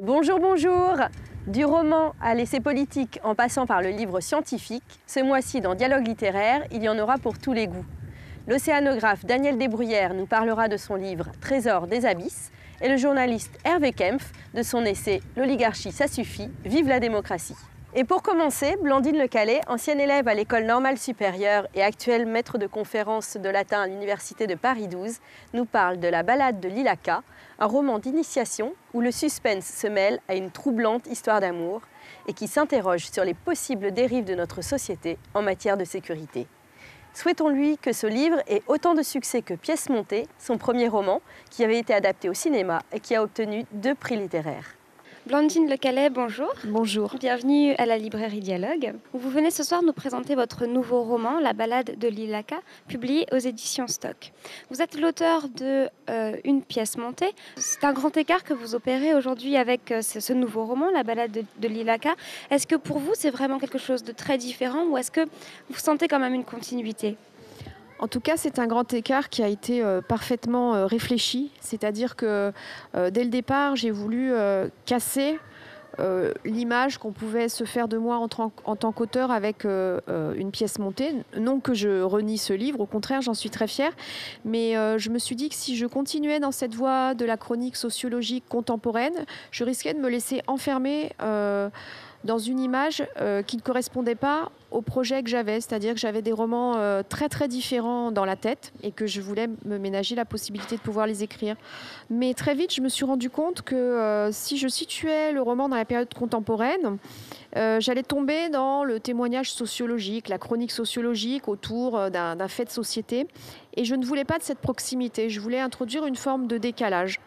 Bonjour, bonjour! Du roman à l'essai politique en passant par le livre scientifique, ce mois-ci dans Dialogue littéraire, il y en aura pour tous les goûts. L'océanographe Daniel Desbruyères nous parlera de son livre Trésor des abysses et le journaliste Hervé Kempf de son essai L'oligarchie ça suffit, vive la démocratie. Et pour commencer, Blandine Lecalais, ancienne élève à l'école normale supérieure et actuelle maître de conférences de latin à l'université de Paris 12, nous parle de La balade de Lilaka, un roman d'initiation où le suspense se mêle à une troublante histoire d'amour et qui s'interroge sur les possibles dérives de notre société en matière de sécurité. Souhaitons-lui que ce livre ait autant de succès que Pièce montée, son premier roman, qui avait été adapté au cinéma et qui a obtenu 2 prix littéraires. Blandine Lecalais, bonjour. Bonjour. Bienvenue à la librairie Dialogue. Vous venez ce soir nous présenter votre nouveau roman, La balade de Lilaka, publié aux éditions Stock. Vous êtes l'auteur de Une pièce montée. C'est un grand écart que vous opérez aujourd'hui avec ce nouveau roman, La balade de Lilaka. Est-ce que pour vous, c'est vraiment quelque chose de très différent ou est-ce que vous sentez quand même une continuité ? En tout cas, c'est un grand écart qui a été parfaitement réfléchi. C'est-à-dire que dès le départ, j'ai voulu casser l'image qu'on pouvait se faire de moi en tant qu'auteur avec une pièce montée. Non que je renie ce livre, au contraire, j'en suis très fière. Mais je me suis dit que si je continuais dans cette voie de la chronique sociologique contemporaine, je risquais de me laisser enfermer dans une image qui ne correspondait pas au projet que j'avais, c'est-à-dire que j'avais des romans très très différents dans la tête et que je voulais me ménager la possibilité de pouvoir les écrire. Mais très vite, je me suis rendu compte que si je situais le roman dans la période contemporaine, j'allais tomber dans le témoignage sociologique, la chronique sociologique autour d'un fait de société. Et je ne voulais pas de cette proximité, je voulais introduire une forme de décalage.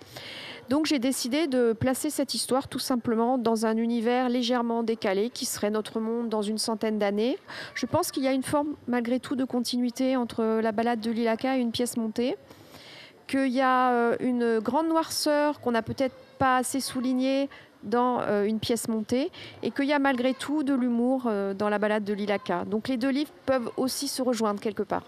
Donc j'ai décidé de placer cette histoire tout simplement dans un univers légèrement décalé qui serait notre monde dans une centaine d'années. Je pense qu'il y a une forme malgré tout de continuité entre La balade de Lilaka et Une pièce montée, qu'il y a une grande noirceur qu'on n'a peut-être pas assez soulignée dans Une pièce montée et qu'il y a malgré tout de l'humour dans La balade de Lilaka. Donc les 2 livres peuvent aussi se rejoindre quelque part.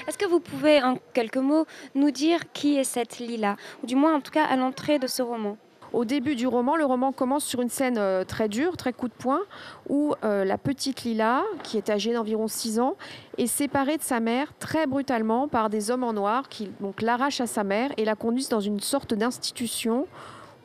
Est-ce que vous pouvez, en quelques mots, nous dire qui est cette Lila ? Ou du moins, en tout cas, à l'entrée de ce roman. Au début du roman, le roman commence sur une scène très dure, très coup de poing, où la petite Lila, qui est âgée d'environ 6 ans, est séparée de sa mère très brutalement par des hommes en noir qui donc l'arrachent à sa mère et la conduisent dans une sorte d'institution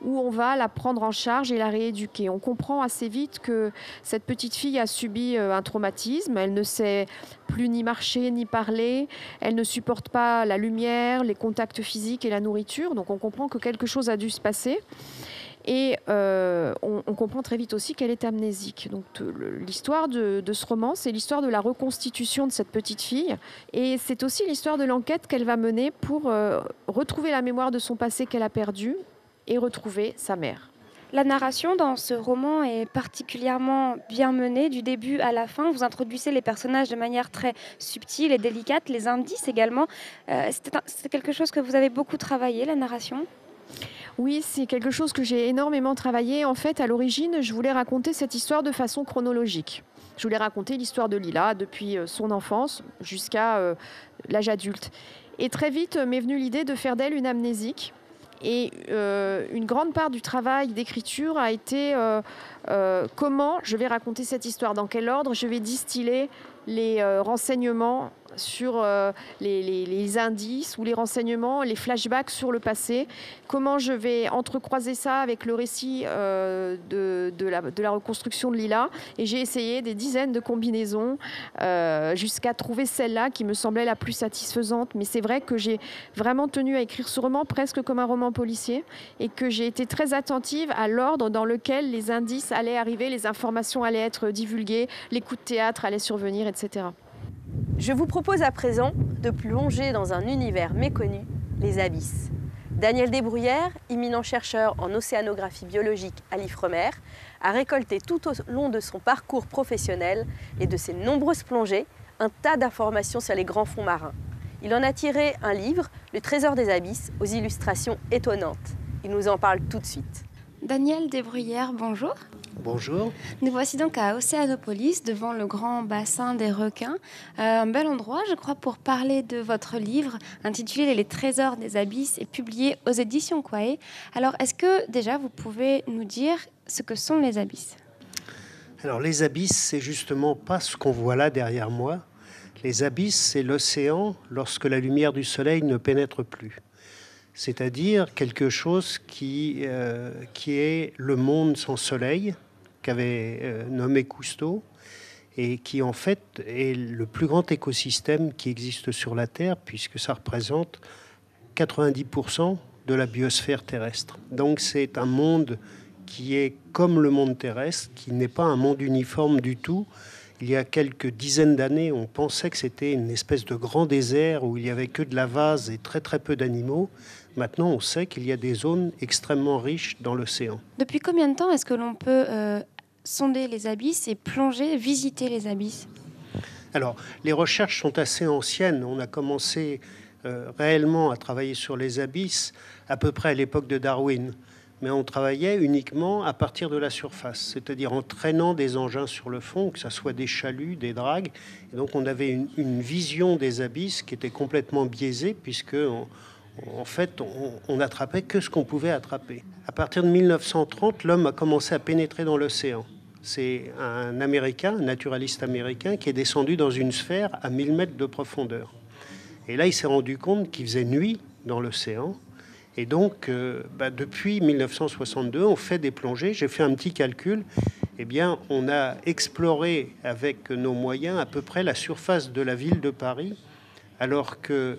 où on va la prendre en charge et la rééduquer. On comprend assez vite que cette petite fille a subi un traumatisme. Elle ne sait plus ni marcher ni parler. Elle ne supporte pas la lumière, les contacts physiques et la nourriture. Donc on comprend que quelque chose a dû se passer. Et on comprend très vite aussi qu'elle est amnésique. Donc l'histoire de ce roman, c'est l'histoire de la reconstitution de cette petite fille. Et c'est aussi l'histoire de l'enquête qu'elle va mener pour retrouver la mémoire de son passé qu'elle a perdu et retrouver sa mère. La narration dans ce roman est particulièrement bien menée du début à la fin. Vous introduisez les personnages de manière très subtile et délicate, les indices également. C'est quelque chose que vous avez beaucoup travaillé, la narration ? Oui, c'est quelque chose que j'ai énormément travaillé. En fait, à l'origine, je voulais raconter cette histoire de façon chronologique. Je voulais raconter l'histoire de Lila depuis son enfance jusqu'à l'âge adulte. Et très vite m'est venue l'idée de faire d'elle une amnésique. Et une grande part du travail d'écriture a été comment je vais raconter cette histoire, dans quel ordre je vais distiller les renseignements sur les indices ou les renseignements, les flashbacks sur le passé, comment je vais entrecroiser ça avec le récit de la reconstruction de Lila. Et j'ai essayé des dizaines de combinaisons jusqu'à trouver celle-là qui me semblait la plus satisfaisante. Mais c'est vrai que j'ai vraiment tenu à écrire ce roman presque comme un roman policier et que j'ai été très attentive à l'ordre dans lequel les indices allaient arriver, les informations allaient être divulguées, les coups de théâtre allaient survenir, etc. Je vous propose à présent de plonger dans un univers méconnu, les abysses. Daniel Desbruyères, éminent chercheur en océanographie biologique à l'Ifremer, a récolté tout au long de son parcours professionnel et de ses nombreuses plongées un tas d'informations sur les grands fonds marins. Il en a tiré un livre, Le Trésor des abysses, aux illustrations étonnantes. Il nous en parle tout de suite. Daniel Desbruyères, bonjour. Bonjour. Nous voici donc à Océanopolis, devant le grand bassin des requins. Un bel endroit, je crois, pour parler de votre livre intitulé « Les trésors des abysses » et publié aux éditions Quae. Alors, est-ce que déjà vous pouvez nous dire ce que sont les abysses ? Alors les abysses, c'est justement pas ce qu'on voit là derrière moi. Les abysses, c'est l'océan lorsque la lumière du soleil ne pénètre plus. C'est-à-dire quelque chose qui est le monde sans soleil, qu'avait nommé Cousteau, et qui en fait est le plus grand écosystème qui existe sur la Terre, puisque ça représente 90% de la biosphère terrestre. Donc c'est un monde qui est comme le monde terrestre, qui n'est pas un monde uniforme du tout. Il y a quelques dizaines d'années, on pensait que c'était une espèce de grand désert où il n'y avait que de la vase et très très peu d'animaux. Maintenant, on sait qu'il y a des zones extrêmement riches dans l'océan. Depuis combien de temps est-ce que l'on peut sonder les abysses et plonger, visiter les abysses ? Alors, les recherches sont assez anciennes. On a commencé réellement à travailler sur les abysses à peu près à l'époque de Darwin. Mais on travaillait uniquement à partir de la surface, c'est-à-dire en traînant des engins sur le fond, que ce soit des chaluts, des dragues. Et donc on avait une vision des abysses qui était complètement biaisée, puisque en fait on n'attrapait que ce qu'on pouvait attraper. À partir de 1930, l'homme a commencé à pénétrer dans l'océan. C'est un Américain, un naturaliste américain, qui est descendu dans une sphère à 1000 mètres de profondeur. Et là, il s'est rendu compte qu'il faisait nuit dans l'océan. Et donc, depuis 1962, on fait des plongées. J'ai fait un petit calcul. Eh bien, on a exploré avec nos moyens à peu près la surface de la ville de Paris, alors que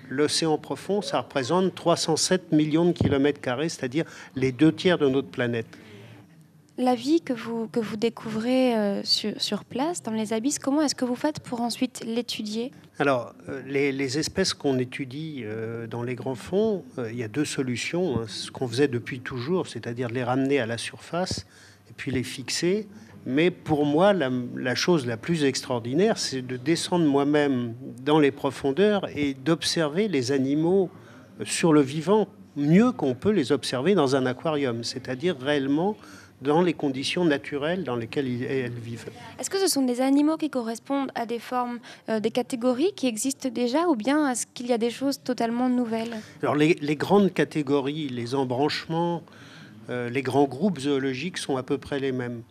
l'océan profond, ça représente 307 millions de kilomètres carrés, c'est-à-dire les 2/3 de notre planète. La vie que vous découvrez sur place, dans les abysses, comment est-ce que vous faites pour ensuite l'étudier ? Alors, les espèces qu'on étudie dans les grands fonds, il y a deux solutions. Ce qu'on faisait depuis toujours, c'est-à-dire les ramener à la surface et puis les fixer. Mais pour moi, la chose la plus extraordinaire, c'est de descendre moi-même dans les profondeurs et d'observer les animaux sur le vivant mieux qu'on peut les observer dans un aquarium, c'est-à-dire réellement dans les conditions naturelles dans lesquelles elles vivent. Est-ce que ce sont des animaux qui correspondent à des formes, des catégories qui existent déjà, ou bien est-ce qu'il y a des choses totalement nouvelles ? Alors les grandes catégories, les embranchements, les grands groupes zoologiques sont à peu près les mêmes.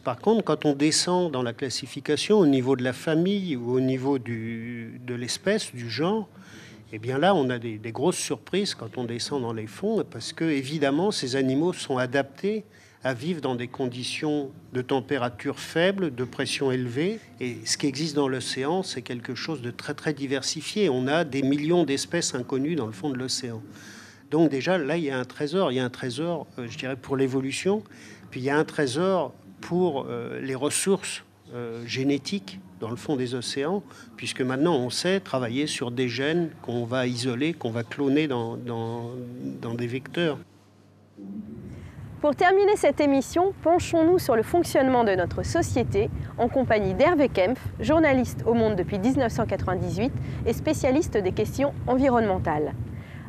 Par contre, quand on descend dans la classification au niveau de la famille ou au niveau de l'espèce, du genre, eh bien là, on a des grosses surprises quand on descend dans les fonds, parce que évidemment, ces animaux sont adaptés à vivre dans des conditions de température faible, de pression élevée. Et ce qui existe dans l'océan, c'est quelque chose de très, très diversifié. On a des millions d'espèces inconnues dans le fond de l'océan. Donc déjà, là, il y a un trésor. Il y a un trésor, je dirais, pour l'évolution. Puis il y a un trésor pour les ressources génétiques dans le fond des océans, puisque maintenant, on sait travailler sur des gènes qu'on va isoler, qu'on va cloner dans des vecteurs. Pour terminer cette émission, penchons-nous sur le fonctionnement de notre société en compagnie d'Hervé Kempf, journaliste au Monde depuis 1998 et spécialiste des questions environnementales.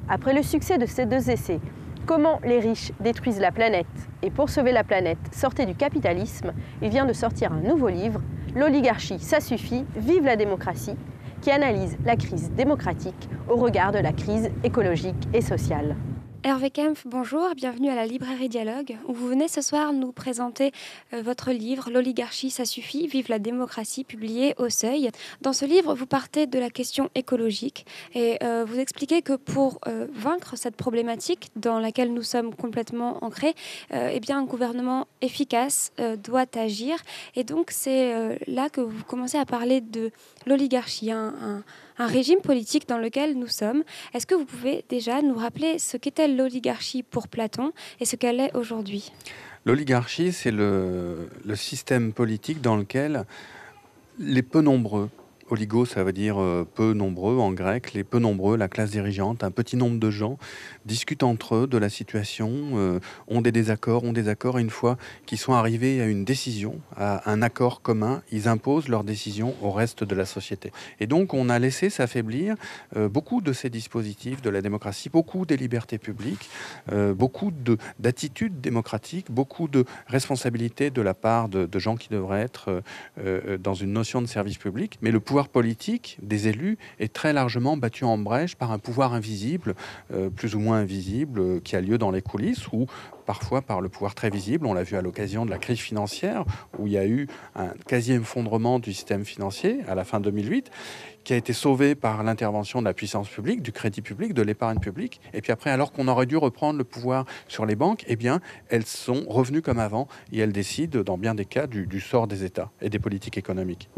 Après le succès de ces deux essais, Comment les riches détruisent la planète et pour sauver la planète, sortez du capitalisme, il vient de sortir un nouveau livre, L'oligarchie, ça suffit, vive la démocratie, qui analyse la crise démocratique au regard de la crise écologique et sociale. Hervé Kempf, bonjour, bienvenue à la librairie Dialogue, où vous venez ce soir nous présenter votre livre « L'oligarchie, ça suffit, vive la démocratie », publié au Seuil. Dans ce livre, vous partez de la question écologique et vous expliquez que pour vaincre cette problématique dans laquelle nous sommes complètement ancrés, eh bien, un gouvernement efficace doit agir. Et donc, c'est là que vous commencez à parler de l'oligarchie, un régime politique dans lequel nous sommes. Est-ce que vous pouvez déjà nous rappeler ce qu'était l'oligarchie pour Platon et ce qu'elle est aujourd'hui ? L'oligarchie, c'est le système politique dans lequel les peu nombreux Oligo, ça veut dire peu nombreux en grec. Les peu nombreux, la classe dirigeante, un petit nombre de gens discutent entre eux de la situation, ont des désaccords, et une fois qu'ils sont arrivés à une décision, à un accord commun, ils imposent leur décision au reste de la société. Et donc, on a laissé s'affaiblir beaucoup de ces dispositifs de la démocratie, beaucoup des libertés publiques, beaucoup d'attitudes démocratiques, beaucoup de responsabilités de la part de gens qui devraient être dans une notion de service public. Mais le pouvoir politique des élus est très largement battu en brèche par un pouvoir invisible, plus ou moins invisible, qui a lieu dans les coulisses, ou parfois par le pouvoir très visible. On l'a vu à l'occasion de la crise financière, où il y a eu un quasi-effondrement du système financier à la fin 2008, qui a été sauvé par l'intervention de la puissance publique, du crédit public, de l'épargne publique. Et puis après, alors qu'on aurait dû reprendre le pouvoir sur les banques, eh bien, elles sont revenues comme avant et elles décident, dans bien des cas, du sort des États et des politiques économiques.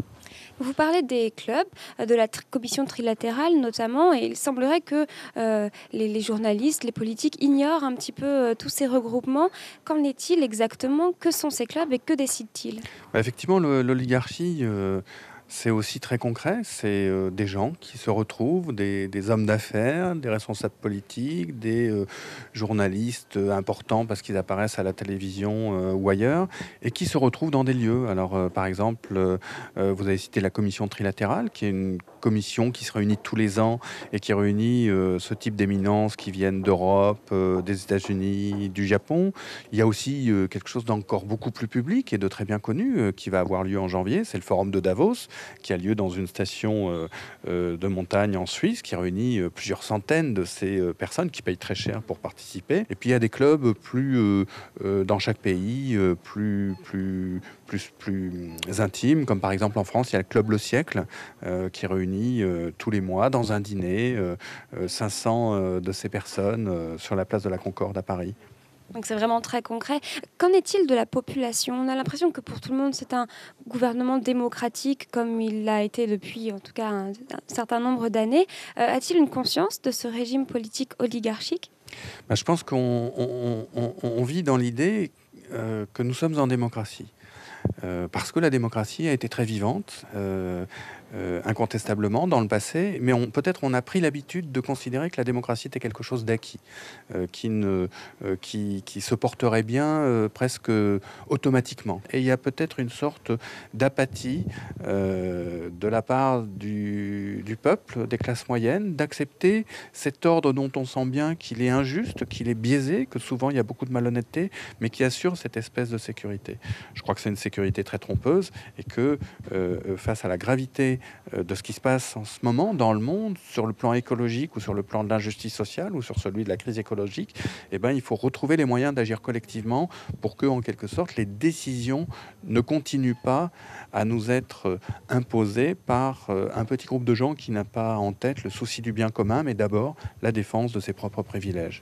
Vous parlez des clubs, de la commission trilatérale notamment, et il semblerait que les journalistes, les politiques ignorent un petit peu tous ces regroupements. Qu'en est-il exactement? Que sont ces clubs et que décident-ils? Effectivement, l'oligarchie... c'est aussi très concret, c'est des gens qui se retrouvent, des hommes d'affaires, des responsables politiques, des journalistes importants parce qu'ils apparaissent à la télévision ou ailleurs, et qui se retrouvent dans des lieux. Alors, par exemple, vous avez cité la commission trilatérale, qui est une commission qui se réunit tous les ans et qui réunit ce type d'éminences qui viennent d'Europe, des États-Unis, du Japon. Il y a aussi quelque chose d'encore beaucoup plus public et de très bien connu qui va avoir lieu en janvier, c'est le Forum de Davos, qui a lieu dans une station de montagne en Suisse, qui réunit plusieurs centaines de ces personnes qui payent très cher pour participer. Et puis il y a des clubs plus dans chaque pays, plus intimes, comme par exemple en France, il y a le Club Le Siècle, qui réunit tous les mois dans un dîner 500 de ces personnes sur la place de la Concorde à Paris. Donc c'est vraiment très concret. Qu'en est-il de la population? On a l'impression que pour tout le monde, c'est un gouvernement démocratique comme il l'a été depuis en tout cas un certain nombre d'années. A-t-il une conscience de ce régime politique oligarchique? Je pense qu'on vit dans l'idée que nous sommes en démocratie. Parce que la démocratie a été très vivante, incontestablement dans le passé, mais peut-être on a pris l'habitude de considérer que la démocratie était quelque chose d'acquis, qui se porterait bien presque automatiquement. Et il y a peut-être une sorte d'apathie de la part du peuple, des classes moyennes, d'accepter cet ordre dont on sent bien qu'il est injuste, qu'il est biaisé, que souvent il y a beaucoup de malhonnêteté, mais qui assure cette espèce de sécurité. Je crois que c'est une sécurité très trompeuse et que face à la gravité de ce qui se passe en ce moment dans le monde, sur le plan écologique ou sur le plan de l'injustice sociale ou sur celui de la crise écologique, il faut retrouver les moyens d'agir collectivement pour que, en quelque sorte, les décisions ne continuent pas à nous être imposées par un petit groupe de gens qui n'a pas en tête le souci du bien commun, mais d'abord la défense de ses propres privilèges.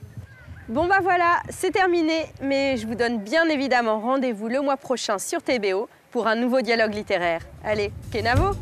Bon voilà, c'est terminé, mais je vous donne bien évidemment rendez-vous le mois prochain sur TBO pour un nouveau dialogue littéraire. Allez, Kenavo!